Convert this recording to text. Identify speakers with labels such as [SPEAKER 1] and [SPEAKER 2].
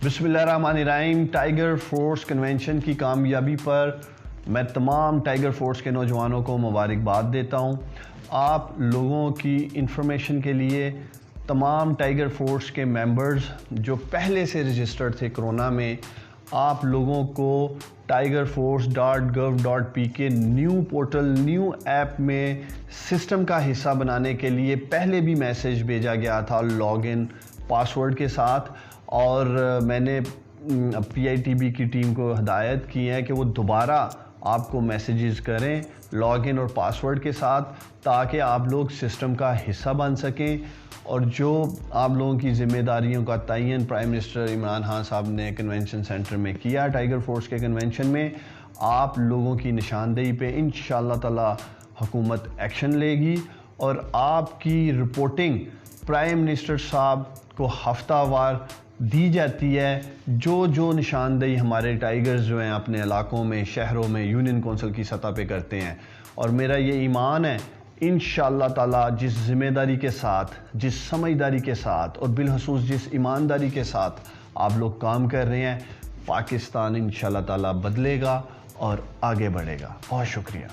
[SPEAKER 1] बिस्मिल्लाहिर्रहमानिर्रहीम। Tiger force convention की कामयाबी पर मैं तमाम टाइगर फोर्स के नौजवानों को मुबारकबाद देता हूं। आप लोगों की इंफॉर्मेशन के लिए तमाम टाइगर फोर्स के मेंबर्स जो पहले से रजिस्टर्ड थे कोरोना में, आप लोगों को tigerforce.gov.pk new portal new app में सिस्टम का हिस्सा बनाने के लिए पहले भी मैसेज भेजा गया था लॉगिन पासवर्ड के साथ, और मैंने PITB की टीम को हदायत की है कि वो दोबारा आपको मैसेजेस करें लॉगिन और पासवर्ड के साथ, ताकि आप लोग सिस्टम का हिस्सा बन सकें। और जो आप लोगों की ज़िम्मेदारियों का तयन प्राइम मिनिस्टर इमरान खान साहब ने कन्वेंशन सेंटर में किया टाइगर फोर्स के कन्वेंशन में, आप लोगों की निशानदेही पे इंशाअल्लाह ताला हुकूमत एक्शन लेगी और आपकी रिपोर्टिंग प्राइम मिनिस्टर साहब को हफ्तावार दी जाती है। जो निशानदेही हमारे टाइगर्स जो हैं अपने इलाकों में, शहरों में, यूनियन कौंसिल की सतह पे करते हैं, और मेरा ये ईमान है इंशाअल्लाह ताला जिस ज़िम्मेदारी के साथ, जिस समझदारी के साथ और बिलखसूस जिस ईमानदारी के साथ आप लोग काम कर रहे हैं, पाकिस्तान इंशाअल्लाह ताला बदलेगा और आगे बढ़ेगा। बहुत शुक्रिया।